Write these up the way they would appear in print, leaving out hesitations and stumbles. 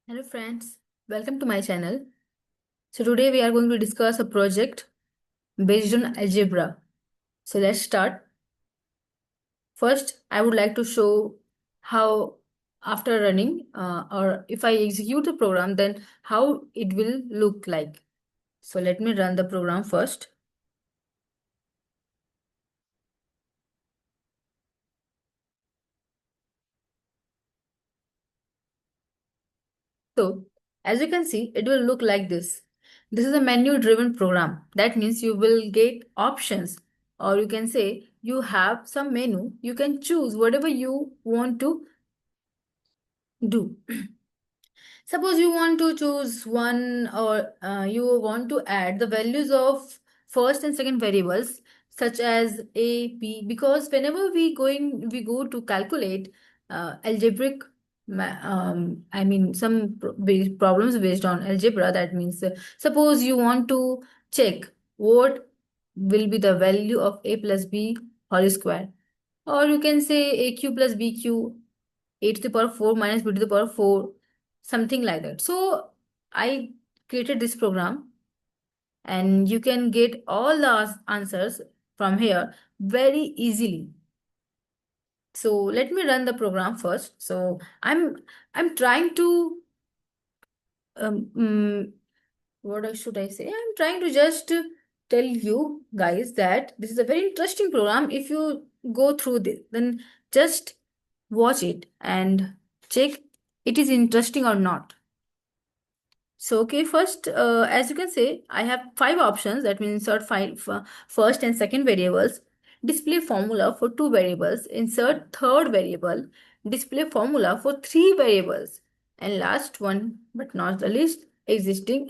Hello friends, welcome to my channel. So today we are going to discuss a project based on algebra. So let's start. First, I would like to show how after running or if I execute the program, then how it will look like. So let me run the program first. So as you can see, it will look like this. This is a menu driven program. That means you will get options, or you can say you have some menu. You can choose whatever you want to do. Suppose you want to choose one, or you want to add the values of first and second variables such as a, b, because whenever we go to calculate algebraic I mean some problems based on algebra. That means suppose you want to check what will be the value of a plus b whole square, or you can say aq plus bq, a to the power 4 minus b to the power 4, something like that. So I created this program, and you can get all the answers from here very easily. So let me run the program first. So I'm trying to um, should I say? I'm trying to just tell you guys that this is a very interesting program. If you go through this, then just watch it and check it is interesting or not. So, okay, first, as you can say, I have five options. That means insert first and second variables, display formula for two variables, insert third variable, display formula for three variables, and last one, but not the least, exiting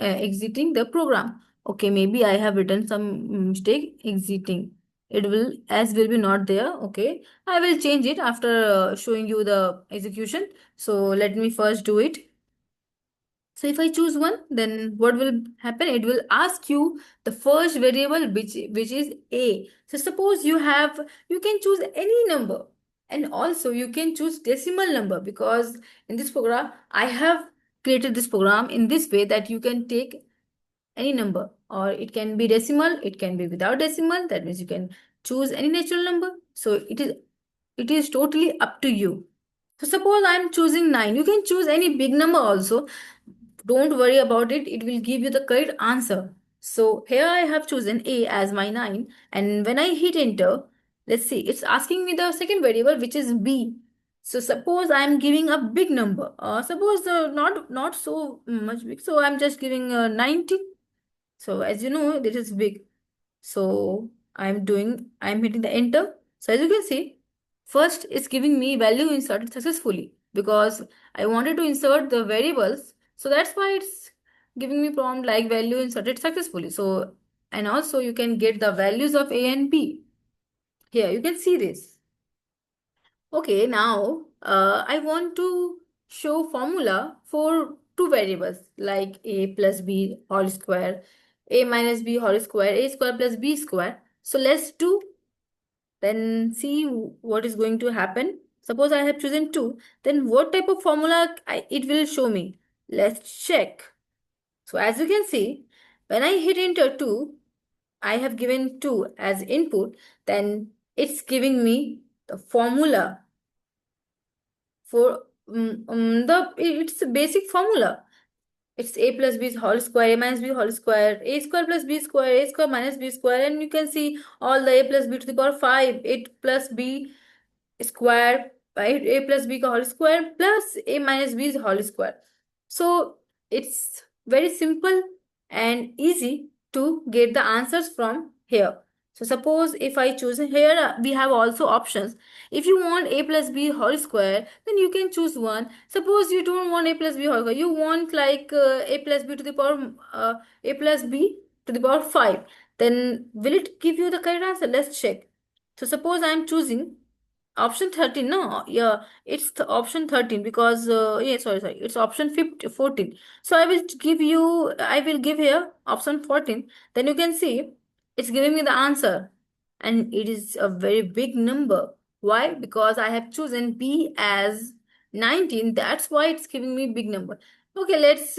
the program. Okay, maybe I have written some mistake exiting. It will be not there. Okay, I will change it after showing you the execution. So let me first do it. So if I choose one, then what will happen? It will ask you the first variable, which is a. So suppose you can choose any number, and also you can choose decimal number, because in this program I have created this program in this way that you can take any number, or it can be decimal, it can be without decimal. That means you can choose any natural number. So it is totally up to you. So suppose I'm choosing 9. You can choose any big number also. Don't worry about it. It will give you the correct answer. So here I have chosen A as my 9. And when I hit enter, let's see, it's asking me the second variable, which is B. So suppose I'm giving a big number. Suppose not so much big. So I'm just giving 90. So as you know, this is big. So I'm hitting the enter. So as you can see, first it's giving me value inserted successfully, because I wanted to insert the variables. So that's why it's giving me prompt like value inserted successfully. So, and also you can get the values of A and B. Here you can see this. Okay, now I want to show formula for two variables like a plus b whole square, a minus b whole square, a square plus b square. So let's do, then see what is going to happen. Suppose I have chosen 2, then what type of formula it will show me. Let's check. So as you can see, when I hit enter 2, I have given 2 as input, then it's giving me the formula for it's a basic formula. It's a plus b whole square, a minus b whole square, a square plus b square, a square minus b square, and you can see all the a plus b to the power 5, 8 plus b square, right? A plus b ka whole square plus a minus b whole square. So it's very simple and easy to get the answers from here. So suppose if I choose here, we have also options. If you want a plus b whole square, then you can choose one. Suppose you don't want a plus b whole square, you want like a plus b to the power a plus b to the power 5, then will it give you the correct answer? Let's check. So suppose I am choosing option 13. No, yeah, it's the option 13, because yeah, sorry, it's option 15, 14. So I will give here option 14. Then you can see it's giving me the answer, and it is a very big number. Why? Because I have chosen B as 19. That's why it's giving me big number. Okay, let's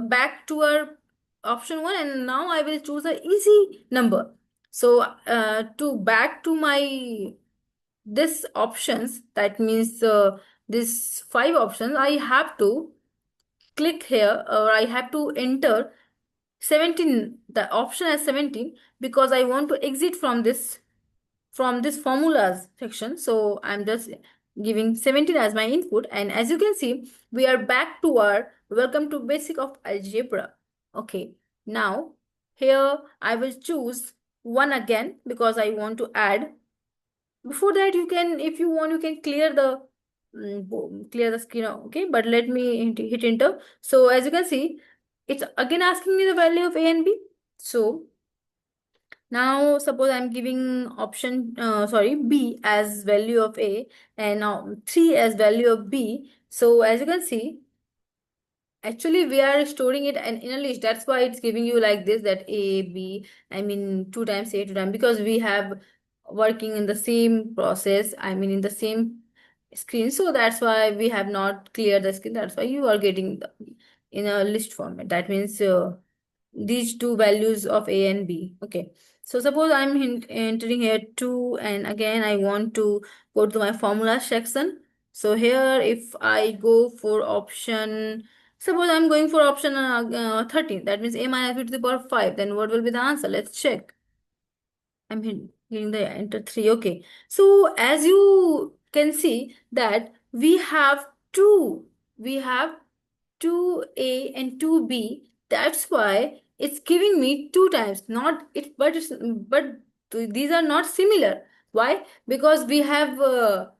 back to our option one, and now I will choose a easy number. So to back to my this options, that means this five options, I have to click here, or I have to enter 17, the option as 17, because I want to exit from this formulas section. So I'm just giving 17 as my input, and as you can see, we are back to our welcome to basic of algebra. Okay, now here I will choose one again because I want to add. Before that, you can, if you want, you can clear the clear the screen. Okay, but let me hit enter. So as you can see, it's again asking me the value of a and b. So now suppose I'm giving option sorry, b as value of a, and now 3 as value of b. So as you can see, actually we are storing it in a list. That's why it's giving you like this, that a b, I mean 2 times a 2 times, because we have working in the same process, I mean in the same screen. So that's why we have not cleared the screen. That's why you are getting in a list format. That means these two values of a and b. Okay, so suppose I'm entering here 2, and again I want to go to my formula section. So here if I go for option, suppose I'm going for option 13, that means a minus b to the power 5, then what will be the answer? Let's check. I'm hitting the enter 3. Okay. So as you can see that we have 2a and 2b. That's why it's giving me 2 times. Not it, but these are not similar. Why? Because we have a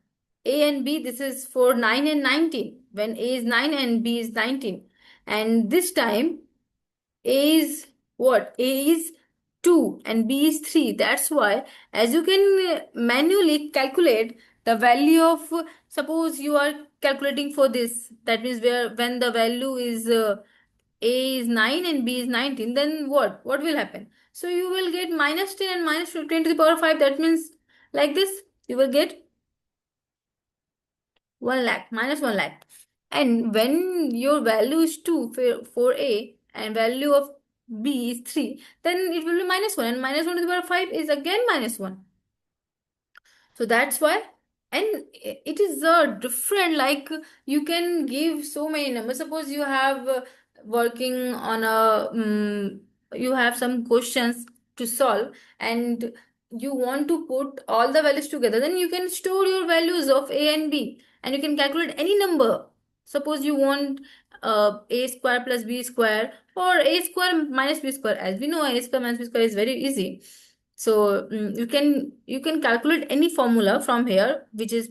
and b. This is for 9 and 19. When a is 9 and b is 19. And this time a is what? A is 2 and B is 3. That's why, as you can manually calculate the value of, suppose you are calculating for this, that means where when the value is A is 9 and B is 19, then what? What will happen? So you will get minus 10 and minus 15 to the power 5. That means like this, you will get 1 lakh, minus 1 lakh. And when your value is 2 for A and value of B is 3, then it will be minus 1, and minus 1 to the power 5 is again minus 1. So that's why, and it is different. Like you can give so many numbers. Suppose you have working on a you have some questions to solve, and you want to put all the values together. Then you can store your values of a and b, and you can calculate any number. Suppose you want a square plus b square, or a square minus b square. As we know, a square minus b square is very easy. So you can calculate any formula from here, which is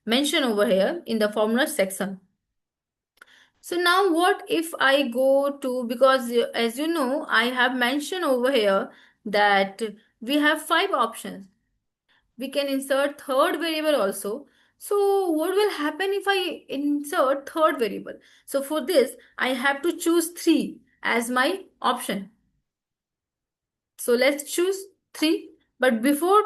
mentioned over here in the formula section. So now what if I go to, because as you know, I have mentioned over here that we have 5 options. We can insert third variable also. So what will happen if I insert third variable? So for this, I have to choose 3 as my option. So let's choose 3. But before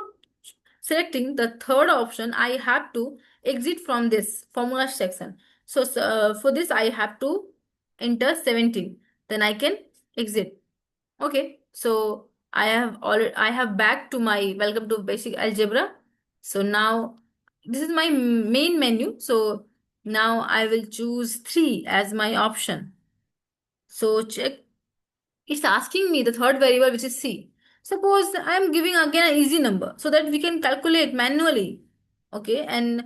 selecting the third option, I have to exit from this formula section. So for this, I have to enter 17. Then I can exit. Okay. So I have back to my welcome to basic algebra. So now this is my main menu. So now I will choose 3 as my option. So check, it's asking me the third variable, which is C. Suppose I am giving again an easy number so that we can calculate manually. Okay, and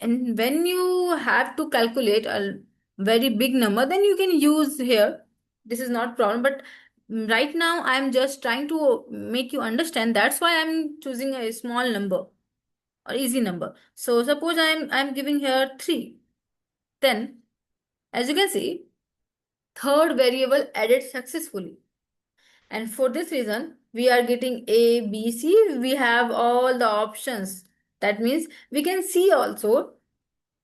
when you have to calculate a very big number, then you can use here. This is not problem, but right now I am just trying to make you understand. That's why I'm choosing a small number or easy number. So suppose I'm giving here 3. Then as you can see, third variable added successfully. And for this reason, we are getting A, B, C. We have all the options. That means we can see also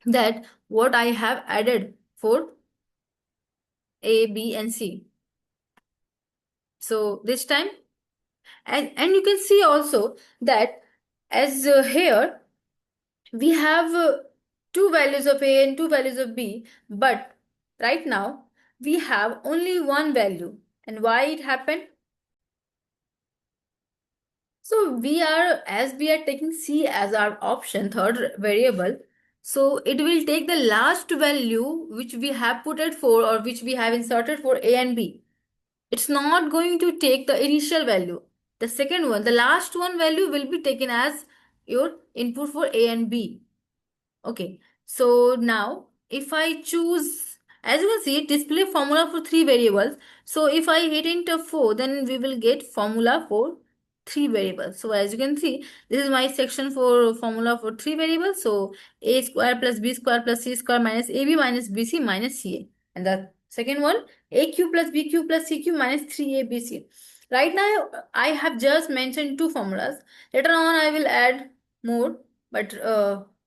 that what I have added for A, B, and C. So this time, and you can see also that as here we have 2 values of A and 2 values of B, but right now we have only one value. And why it happened? So as we are taking C as our option, third variable, so it will take the last value which we have put it for, or which we have inserted for A and B. It's not going to take the initial value. The second one, the last one value will be taken as your input for A and B. Okay, so now if I choose, as you can see, display formula for three variables. So if I hit enter 4, then we will get formula for three variables. So as you can see, this is my section for formula for three variables. So a square plus b square plus c square minus ab minus bc minus ca. And the second one, a cube plus b cube plus c cube minus 3abc. Right now, I have just mentioned two formulas. Later on, I will add more. But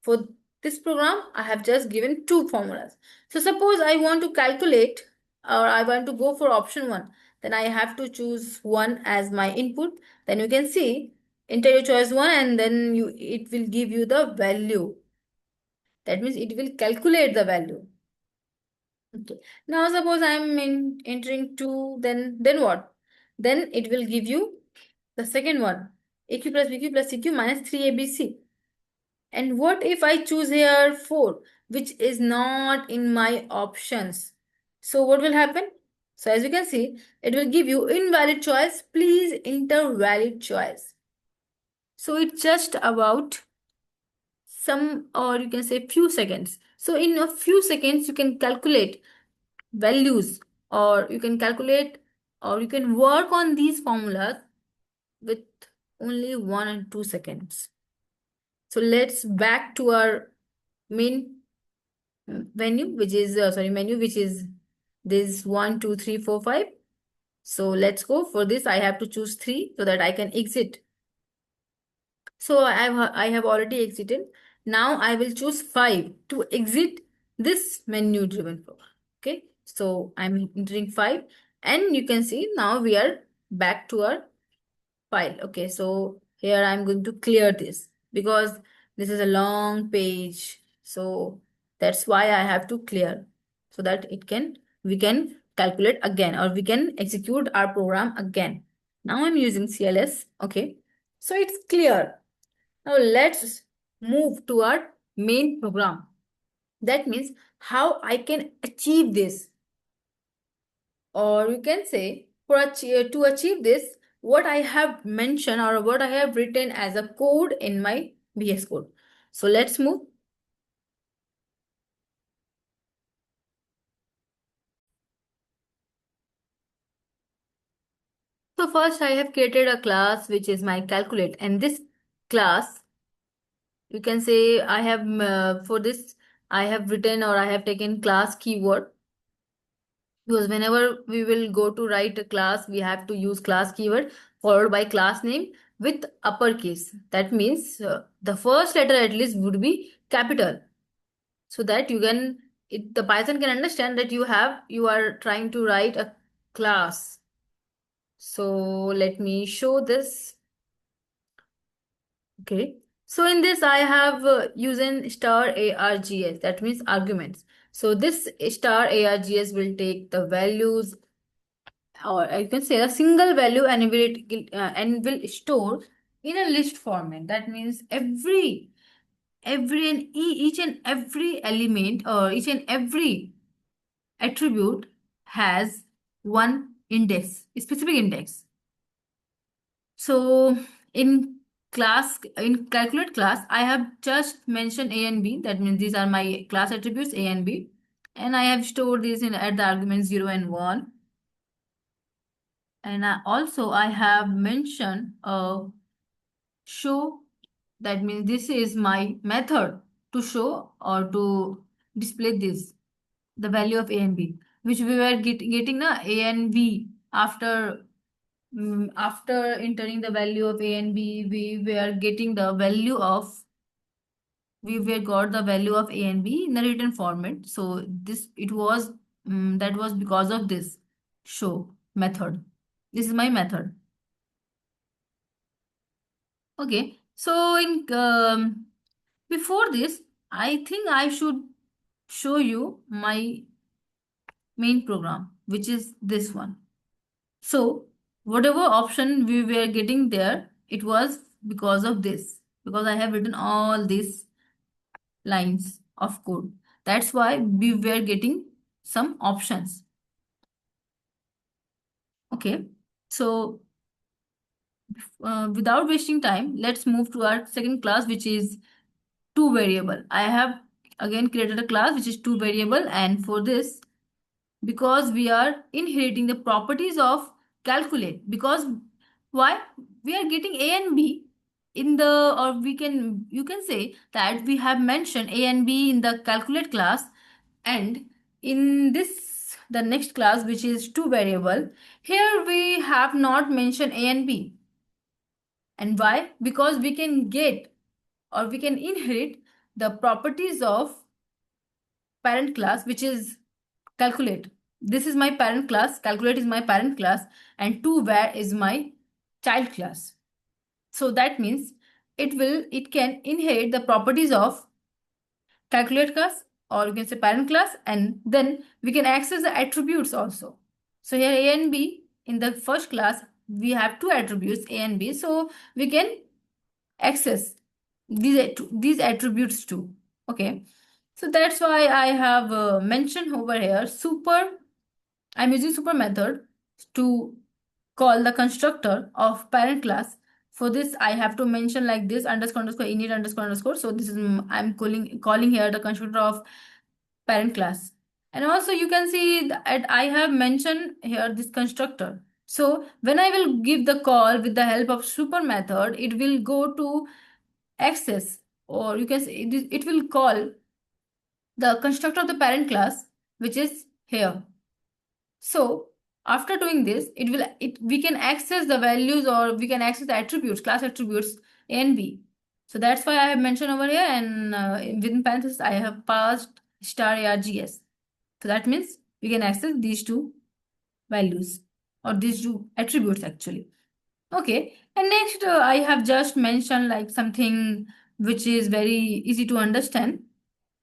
for this program, I have just given two formulas. So suppose I want to calculate, or I want to go for option 1, then I have to choose 1 as my input. Then you can see, enter your choice 1, and then it will give you the value. That means it will calculate the value. Okay. Now suppose I am entering 2, then what? Then it will give you the second one, AQ plus BQ plus CQ minus 3ABC. And what if I choose here 4, which is not in my options? So what will happen? So as you can see, it will give you invalid choice. Please enter valid choice. So it's just about some, or you can say few seconds. So in a few seconds, you can calculate values, or you can calculate, or you can work on these formulas with only 1 and 2 seconds. So let's back to our main menu, which is menu, which is this 1 2 3 4 5. So let's go for this. I have to choose 3 so that I can exit. So I have already exited. Now I will choose 5 to exit this menu driven program. Okay, so I'm entering 5, and you can see now we are back to our file. Okay, so here I'm going to clear this because this is a long page. So that's why I have to clear, so that we can calculate again, or we can execute our program again. Now I'm using CLS. Okay, so it's clear. Now let's move to our main program. That means how I can achieve this, or you can say to achieve this, what I have mentioned or what I have written as a code in my VS Code. So let's move. So first I have created a class which is my calculate, and this class, you can say, I have for this I have written, or I have taken class keyword, because whenever we will go to write a class, we have to use class keyword followed by class name with uppercase. That means the first letter at least would be capital, so that the Python can understand that you are trying to write a class. So let me show this. Okay, so in this I have using star args, that means arguments. So this star args will take the values, or I can say a single value, and will store in a list format. That means each and every element, or each and every attribute has one index, a specific index. So in calculate class, I have just mentioned a and b. That means these are my class attributes a and b, and I have stored these in at the arguments 0 and 1. And I have mentioned show. That means this is my method to show or to display this, the value of a and b, which we were getting na a and b after. After entering the value of a and b, we were got the value of a and b in the written format. So this it was that was because of this show method. This is my method. Okay, so in before this, I think I should show you my main program, which is this one. So whatever option we were getting there, it was because of this, because I have written all these lines of code. That's why we were getting some options. Okay. So without wasting time, let's move to our second class, which is two variable. I have again created a class which is two variable, and for this, because we are inheriting the properties of calculate, because why, we are getting a and b in the, or we can, you can say that we have mentioned a and b in the calculate class, and in this the next class which is two variable, here we have not mentioned a and b. And why? Because we can get, or we can inherit the properties of parent class, which is calculate. This is my parent class, calculate is my parent class, and to where is my child class. So that means it can inherit the properties of calculate class, or you can say parent class, and then we can access the attributes also. So here a and b, in the first class we have two attributes a and b, so we can access these attributes too. Okay, so that's why I have mentioned over here super. I'm using super method to call the constructor of parent class. For this, I have to mention like this underscore underscore init underscore underscore. So this is I'm calling here the constructor of parent class. And also you can see that I have mentioned here this constructor. So when I will give the call with the help of super method, it will go to access, or you can say it will call the constructor of the parent class, which is here. So after doing this, we can access the values, or we can access the attributes, class attributes A and B. So that's why I have mentioned over here, and within parentheses I have passed star args. So that means we can access these two values, or these two attributes actually. Okay, and next I have just mentioned like something which is very easy to understand.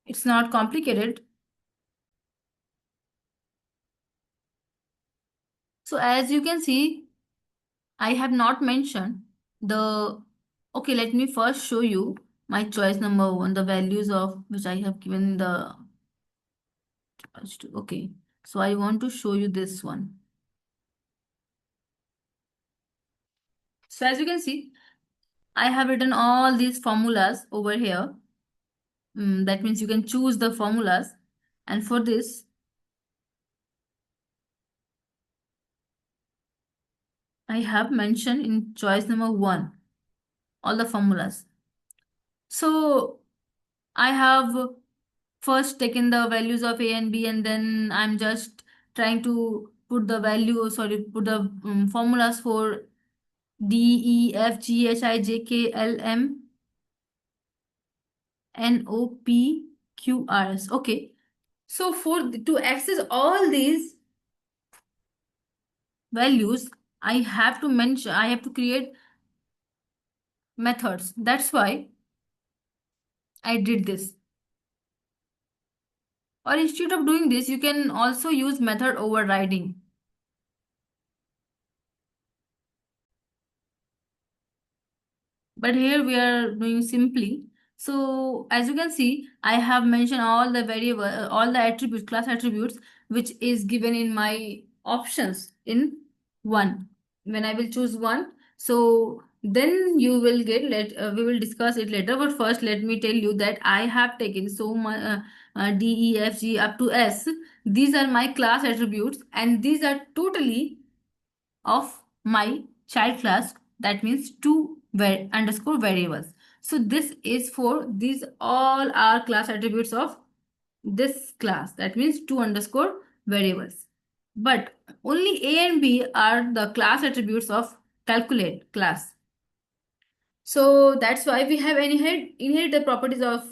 It's not complicated. So as you can see, I have not mentioned the, okay, let me first show you my choice number one, the values of which I have given the, okay. So I want to show you this one. So as you can see, I have written all these formulas over here. That means you can choose the formulas. And for this, I have mentioned in choice number one, all the formulas. So I have first taken the values of a and b, and then I'm just trying to put the value, sorry, put the formulas for d, e, f, g, h, I, j, k, l, m, n, o, p, q, r, s. Okay. So to access all these values, I have to create methods. That's why I did this. Or instead of doing this, you can also use method overriding. But here we are doing simply. So as you can see, I have mentioned all the variable, all the attributes, class attributes, which is given in my options in one. When I will choose one, so then you will get, we will discuss it later. But first, let me tell you that I have taken so much D, E, F, G up to S. These are my class attributes, and these are totally of my child class. That means two underscore variables. So this is for these all are class attributes of this class. That means two underscore variables. But only a and b are the class attributes of calculate class. So that's why we have inherit the properties of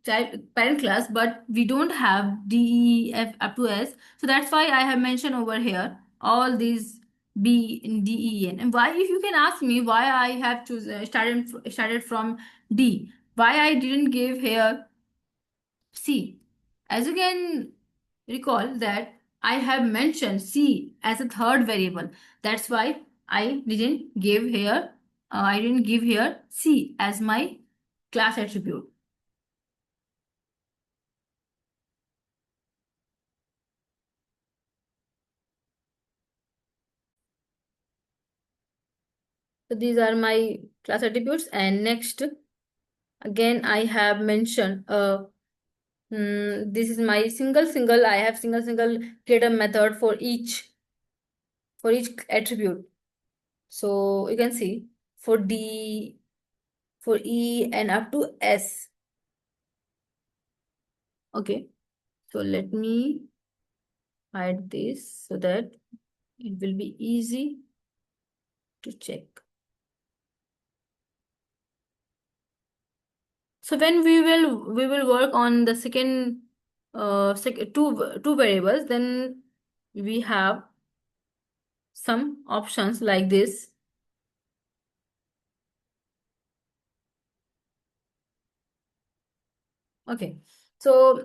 child parent class, but we don't have D, E, F up to S. So that's why I have mentioned over here all these B, D, E, N. And why, if you can ask me why I have started from D, why I didn't give here C. As you can recall that I have mentioned C as a third variable. That's why I didn't give here C as my class attribute. So these are my class attributes. And next, again, I have mentioned this is my single. I have single create a method for each attribute. So you can see for D, for E, and up to S. Okay. So let me hide this so that it will be easy to check. So when we will work on the second two variables, then we have some options like this. Okay, so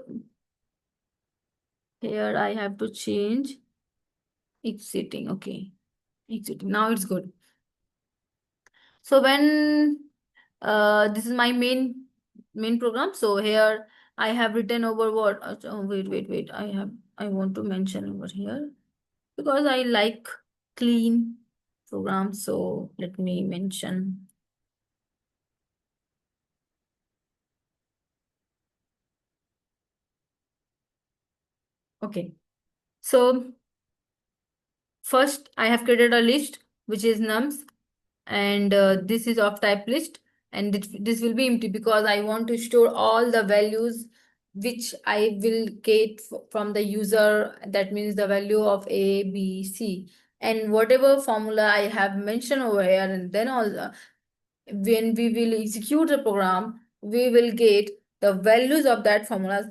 here I have to change exiting. Okay, exiting. Now it's good. So when this is my main program. So here I have written over what? Oh, wait. I want to mention over here because I like clean programs. So let me mention. Okay. So first I have created a list which is nums, and this is of type list, and this will be empty because I want to store all the values which I will get from the user. That means the value of A, B, C, and whatever formula I have mentioned over here, and then all when we will execute the program, we will get the values of that formulas.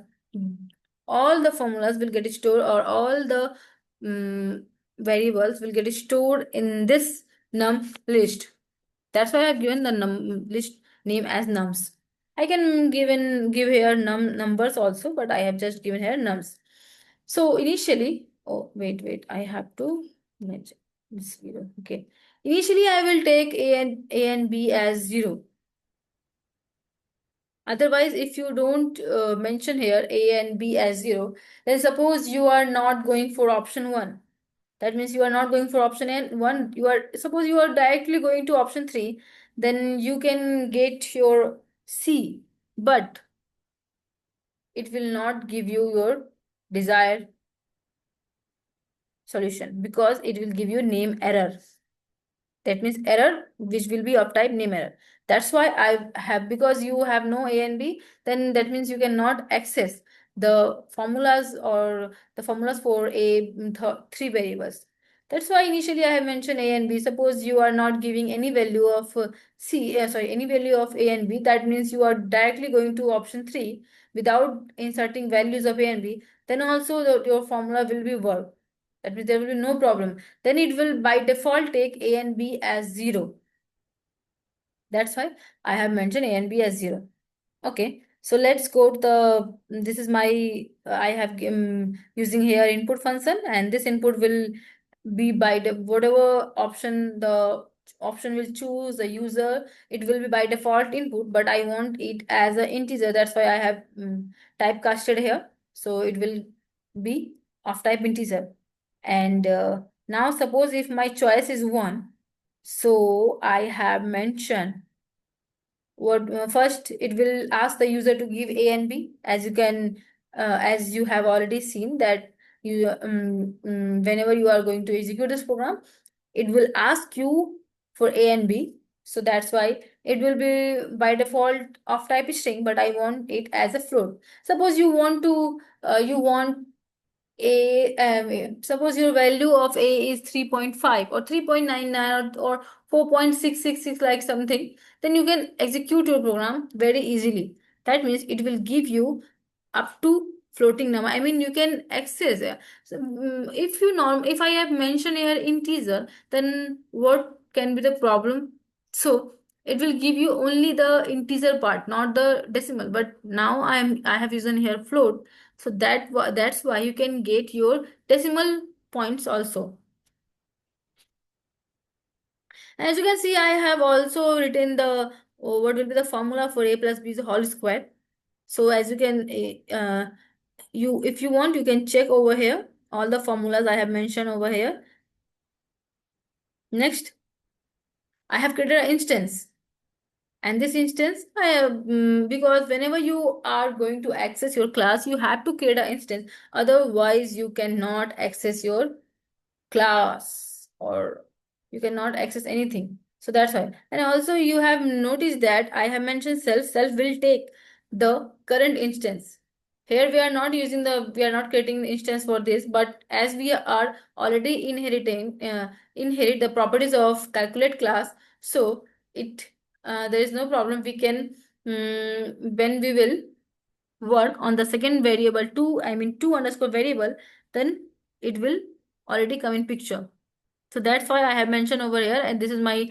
All the formulas will get stored, or all the variables will get stored in this num list. That's why I've given the num list name as nums. I can give here numbers also, but I have just given here nums. So initially, oh wait, I have to mention this 0. Okay. Initially, I will take A and B as 0. Otherwise, if you don't mention here A and B as 0, then suppose you are not going for option 1. That means you are not going for option N1. Suppose you are directly going to option 3, then you can get your C, but it will not give you your desired solution because it will give you name error. That means error which will be of type name error. That's why I have, because you have no A and B, then that means you cannot access the formulas or the formulas for three variables. That's why initially I have mentioned A and B. Suppose you are not giving any value of any value of A and B, that means you are directly going to option 3 without inserting values of A and B, then also your formula will be work. That means there will be no problem. Then it will by default take A and B as 0. That's why I have mentioned A and B as 0. Okay, so let's go to this is my, I have using here input function, and this input will be by the whatever option the option will choose the user, it will be by default input, but I want it as an integer. That's why I have typecasted here. So it will be of type integer. And now suppose if my choice is 1, so I have mentioned what first it will ask the user to give A and B. As you can as you have already seen that you whenever you are going to execute this program, it will ask you for A and B. So that's why it will be by default of type string, but I want it as a float. Suppose you want a suppose your value of A is 3.5 or 3.99 or 4.666, like something, then you can execute your program very easily. That means it will give you up to floating number. I mean, you can access so, if I have mentioned here integer, then what can be the problem? So it will give you only the integer part, not the decimal. But now I have used here float. So that's why you can get your decimal points also. As you can see, I have also written the what will be the formula for a plus b is whole square. So as you can you if you want, you can check over here all the formulas I have mentioned over here. Next, I have created an instance. And this instance, I have, because whenever you are going to access your class, you have to create an instance. Otherwise, you cannot access your class or you cannot access anything. So that's why. And also you have noticed that I have mentioned self will take the current instance. Here we are not creating the instance for this, but as we are already inherit the properties of calculate class, so it there is no problem. We can when we will work on the second variable two underscore variable, then it will already come in picture. So that's why I have mentioned over here, and this is my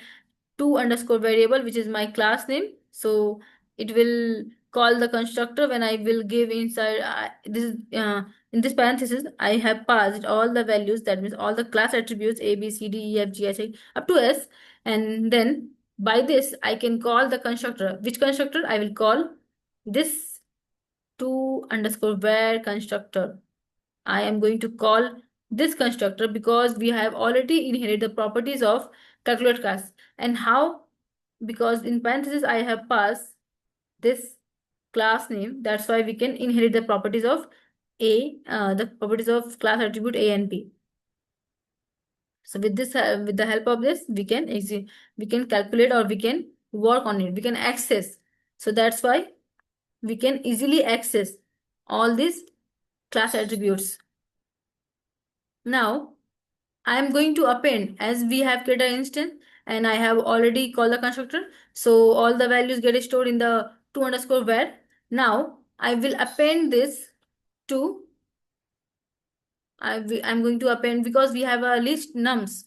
two underscore variable, which is my class name. So it will call the constructor when I will give inside this in this parenthesis I have passed all the values, that means all the class attributes a b c d e f g h I up to s, and then by this I can call the constructor. Which constructor? I will call this two underscore var constructor. I am going to call this constructor because we have already inherited the properties of calculate class. And how? Because in parentheses I have passed this class name. That's why we can inherit the properties of the properties of class attribute A and B. So with this, with the help of this, we can calculate or we can work on it. We can access. So that's why we can easily access all these class attributes. Now I am going to append, as we have created an instance and I have already called the constructor. So all the values get stored in the two underscore var. Now I will append this to, I'm going to append because we have a list nums.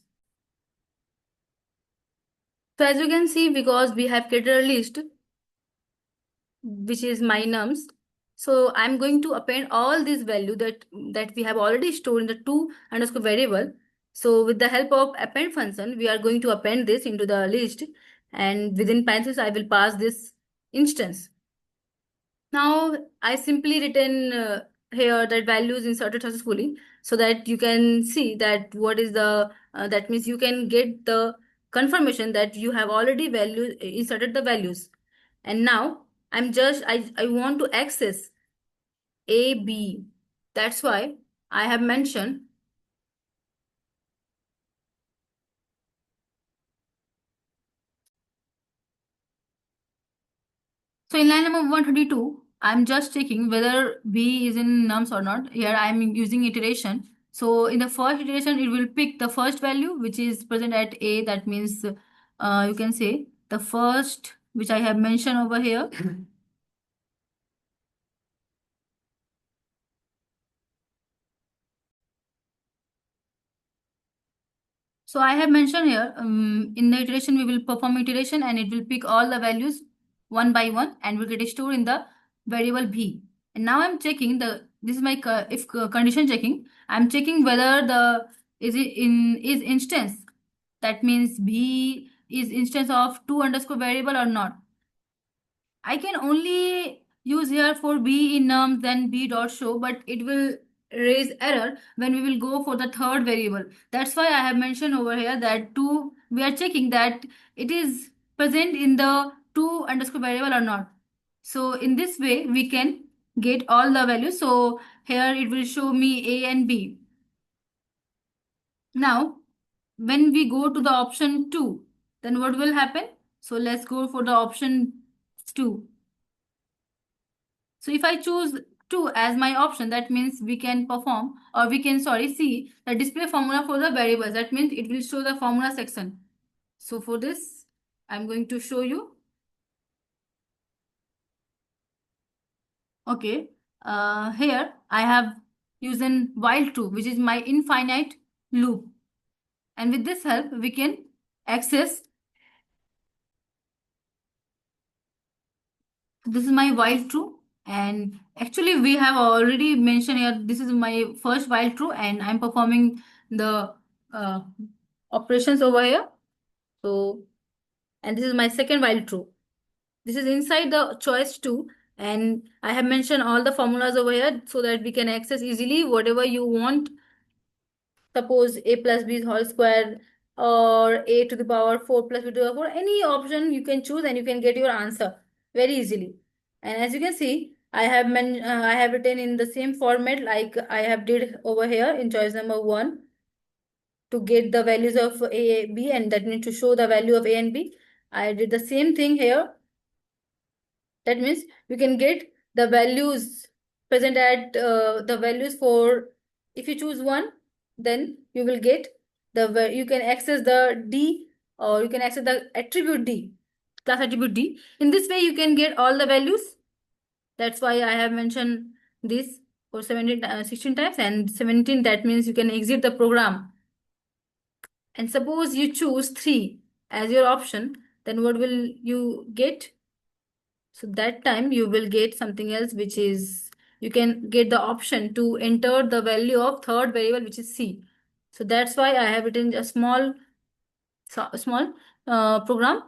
So as you can see, because we have created a list, which is my nums. So I'm going to append all these value that we have already stored in the two underscore variable. So with the help of append function, we are going to append this into the list, and within parentheses, I will pass this instance. Now I simply written here that values inserted successfully, so that you can see that what is the that means you can get the confirmation that you have already value inserted the values. And now I want to access A, B. That's why I have mentioned. So in line number 132, I'm just checking whether B is in nums or not. Here I'm using iteration. So in the first iteration, it will pick the first value, which is present at A. That means you can say the first, which I have mentioned over here. So I have mentioned here in the iteration, we will perform iteration and it will pick all the values one by one and will get stored in the variable B. And now I'm checking this is my if condition checking. I'm checking whether the is instance. That means B is instance of two underscore variable or not. I can only use here for B in nums then B dot show, but it will raise error when we will go for the third variable. That's why I have mentioned over here that we are checking that it is present in the two underscore variable or not. So in this way, we can get all the values. So here it will show me A and B. Now, when we go to the option 2, then what will happen? So let's go for the option 2. So if I choose 2 as my option, that means we can perform or we can, see the display formula for the variables. That means it will show the formula section. So for this, I'm going to show you. Okay. Here I have using while true, which is my infinite loop. And with this help, we can access. This is my while true, and Actually, we have already mentioned here, this is my first while true, and I'm performing the uh, operations over here. So, and this is my second while true. This is inside the choice 2, and I have mentioned all the formulas over here so that we can access easily whatever you want. Suppose a plus b whole square, or a to the power 4 plus b to the power 4, any option you can choose and you can get your answer very easily. And as you can see, I have written in the same format like I have did over here in choice number 1 to get the values of a, b, and that means to show the value of a and b. I did the same thing here. That means you can get the values present at the values for, if you choose one, then you will get you can access the D, or you can access the attribute D, class attribute D. In this way, you can get all the values. That's why I have mentioned this for 16 times, and 17, that means you can exit the program. And suppose you choose 3 as your option, then what will you get? So that time you will get something else, which is you can get the option to enter the value of third variable, which is C. So that's why I have written a small program.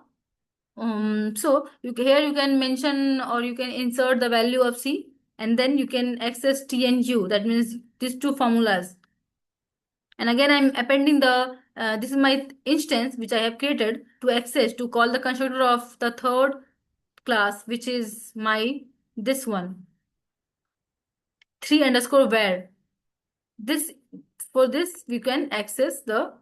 So here you can mention or you can insert the value of C, and then you can access T and U. That means these two formulas. And again, I'm appending this is my instance which I have created to access to call the constructor of the third class, which is my this one, 3 underscore where. This for this we can access the.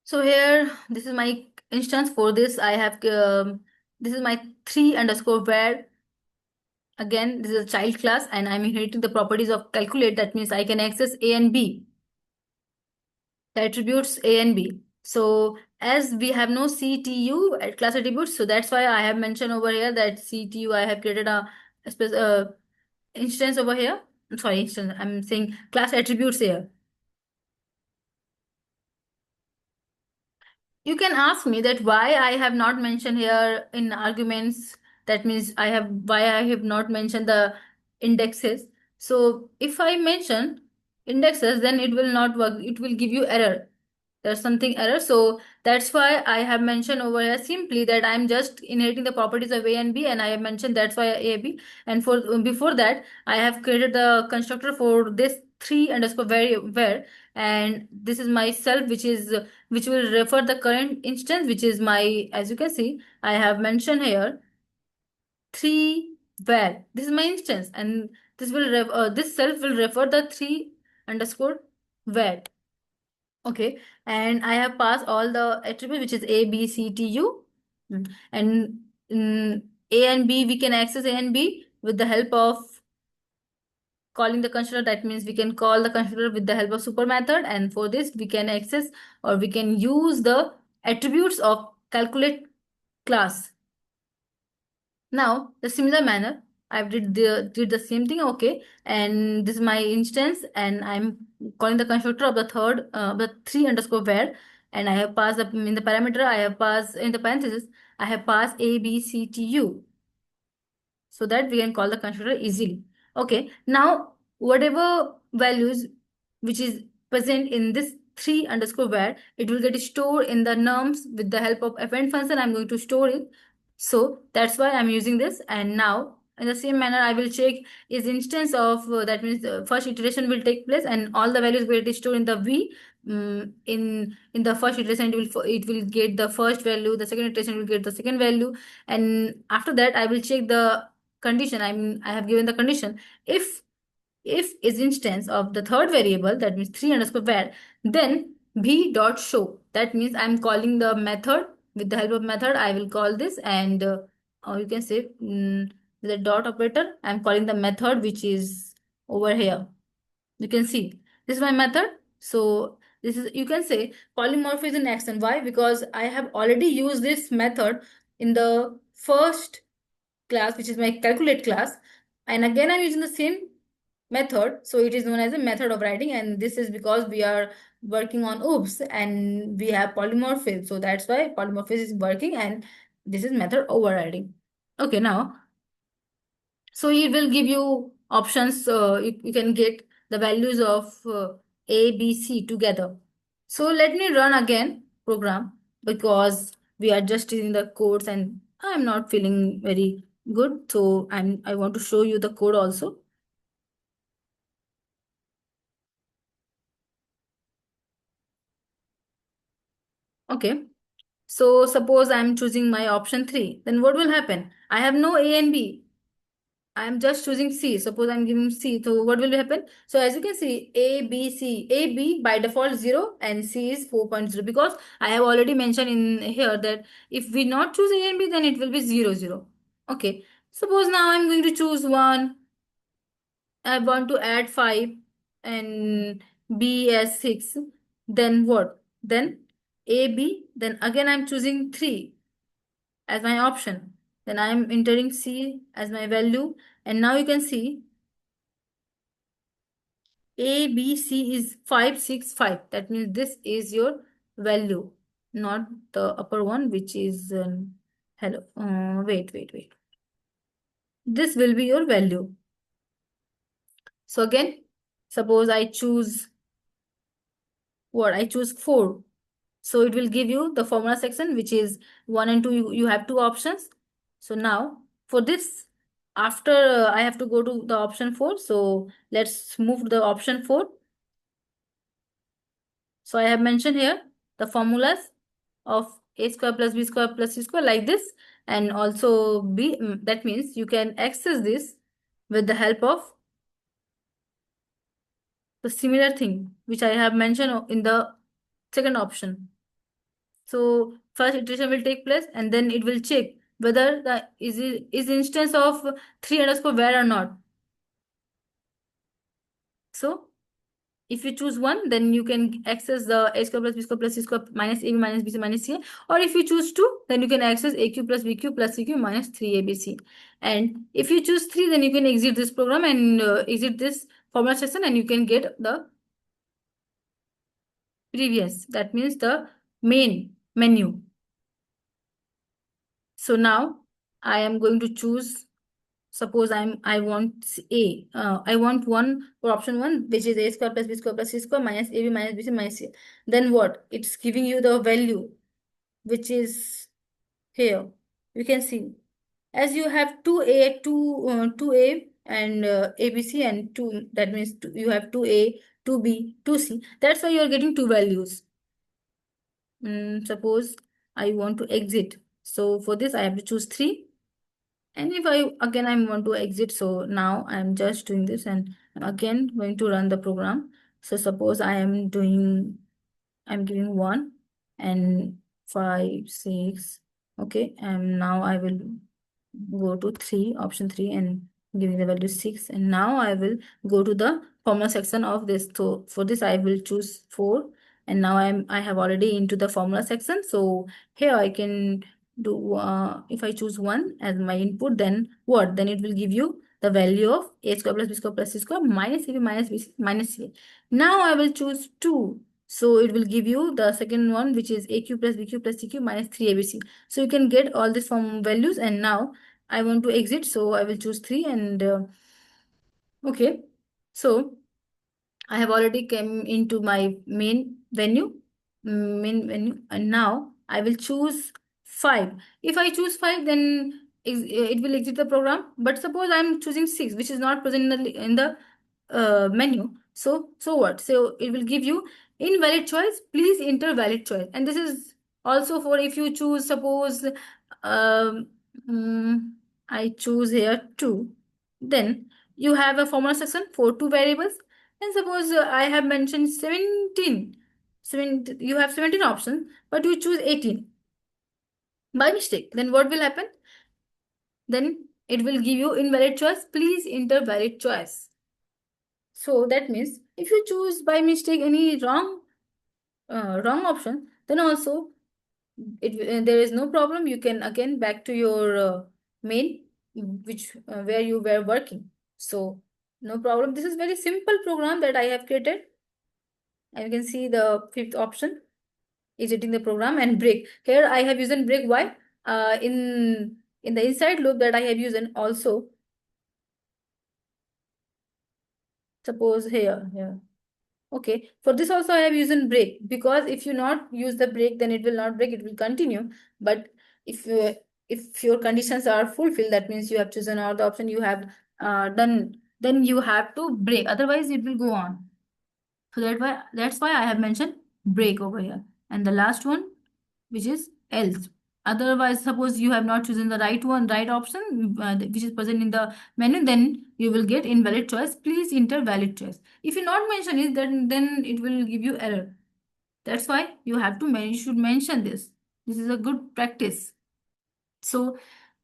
So here this is my instance. For this I have this is my 3 underscore where. Again, this is a child class, and I'm inheriting the properties of calculate. That means I can access A and B, the attributes A and B. So as we have no CTU at class attributes, so that's why I have mentioned over here that CTU, I have created a instance over here. I'm sorry, instance, I'm saying class attributes here. You can ask me that why I have not mentioned here in arguments. That means why I have not mentioned the indexes. So if I mention indexes, then it will not work. It will give you error. There's something error. So that's why I have mentioned over here simply that I'm just inheriting the properties of A and B, and I have mentioned that's why A, B. And for before that, I have created the constructor for this 3 underscore where, and this is myself, which will refer the current instance, which is my, as you can see, I have mentioned here 3 where. This is my instance, and this self will refer the 3 underscore where. Okay, and I have passed all the attributes, which is A, B, C, T, U. And A and B, we can access A and B with the help of calling the constructor. That means we can call the constructor with the help of super method, and for this we can access or we can use the attributes of calculate class. Now, the similar manner, I did the same thing, okay, and this is my instance, and I'm calling the constructor of the 3 underscore where, and I have passed in the parameter, I have passed in the parenthesis, I have passed A, B, C, T, U, so that we can call the constructor easily. Okay, now whatever values which is present in this 3 underscore where, it will get stored in the nums with the help of append function. I'm going to store it. So that's why I'm using this. And now in the same manner, I will check is instance of that means the first iteration will take place and all the values will be stored in the V. In the first iteration, it will get the first value. The second iteration will get the second value, and after that, I will check the condition. I have given the condition if is instance of the third variable, that means 3 underscore where, then b dot show. That means I'm calling the method with the help of method. I will call this, and or you can say with the dot operator. I'm calling the method which is over here. You can see this is my method. So this is, you can say, polymorphism in action. Why? Because I have already used this method in the first class, which is my calculate class, and again I'm using the same method, so it is known as a method of writing, and this is because we are working on OOPS and we have polymorphism, so that's why polymorphism is working. And This is method overriding. Okay, now, so it will give you options. You can get the values of A, B, C together. So let me run again program because we are just in the codes and I'm not feeling very good. So I want to show you the code also. Okay. So suppose I'm choosing my option 3, then what will happen? I have no A and B. I'm just choosing C. Suppose I'm giving C. So what will happen? So as you can see, A, B, C. A, B by default 0 and C is 4.0 because I have already mentioned in here that if we not choose A and B, then it will be 0, 0. Okay. Suppose now I'm going to choose 1. I want to add 5 and B as 6. Then what? Then A, B. Then again I'm choosing 3 as my option. Then I am entering C as my value. And now you can see A, B, C is 5, 6, 5. That means this is your value, not the upper one, which is hello. Wait, wait, wait. This will be your value. So again, suppose I choose what? I choose 4. So it will give you the formula section, which is 1 and 2. You have two options. So now for this, after I have to go to the option 4. So let's move to the option 4. So I have mentioned here the formulas of a square plus b square plus c square like this, and also b. That means you can access this with the help of the similar thing which I have mentioned in the second option. So first iteration will take place and then it will check whether the is instance of 3 underscore var or not. So if you choose 1, then you can access the a square plus b square plus c square minus ab minus bc minus c. Or if you choose 2, then you can access aq plus bq plus cq minus 3abc. And if you choose 3, then you can exit this program and exit this formula section and you can get the previous. That means the main menu. So now I am going to choose. Suppose I want A. I want one for option 1, which is a square plus b square plus c square minus ab minus bc minus c. Then what? It's giving you the value, which is here. You can see as you have 2a, 2a and abc and 2. That means you have 2a, 2b, 2c. That's why you are getting two values. Suppose I want to exit. So for this I have to choose 3. And if I want to exit, so now I'm just doing this and I'm again going to run the program. So suppose I'm giving 1 and 5, 6. Okay, and now I will go to 3, option 3, and giving the value 6. And now I will go to the formula section of this. So for this I will choose 4. And now I have already into the formula section. So here I can do if I choose 1 as my input, then what? Then it will give you the value of a square plus b square plus c square minus ab minus b minus c. Now I will choose 2. So it will give you the second one, which is aq plus bq plus cq minus 3abc. So you can get all this from values. And now I want to exit, so I will choose 3 and okay. So I have already came into my main venue, and now I will choose 5. If I choose 5, then it will exit the program. But suppose I'm choosing 6, which is not present in the menu. So what? So it will give you invalid choice. Please enter valid choice. And this is also for if you choose, suppose um, mm, I choose here 2. Then you have a formula section for 2 variables. And suppose I have mentioned 17. You have 17 options, but you choose 18 by mistake. Then what will happen? Then it will give you invalid choice. Please enter valid choice. So that means if you choose by mistake any wrong option, then also there is no problem. You can again back to your main, which where you were working. So no problem. This is very simple program that I have created. And you can see the fifth option, exiting the program and break. Here I have used break. Why? in the inside loop that I have used, and also suppose here. Okay, for this also I have used in break, because if you not use the break, then it will not break, it will continue. But if if your conditions are fulfilled, that means you have chosen all the option you have done, then you have to break. Otherwise, it will go on. So that's why I have mentioned break over here. And the last one, which is else. Otherwise, suppose you have not chosen the right option, which is present in the menu, then you will get invalid choice. Please enter valid choice. If you not mention it, then it will give you error. That's why you should mention this. This is a good practice. So,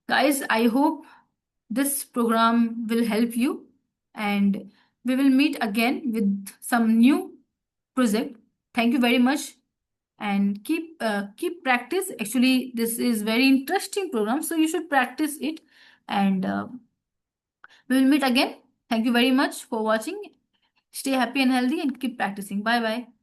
guys, I hope this program will help you, and we will meet again with some new project. Thank you very much, and keep practice. Actually, this is very interesting program, so you should practice it. And we will meet again. Thank you very much for watching. Stay happy and healthy, and keep practicing. Bye bye.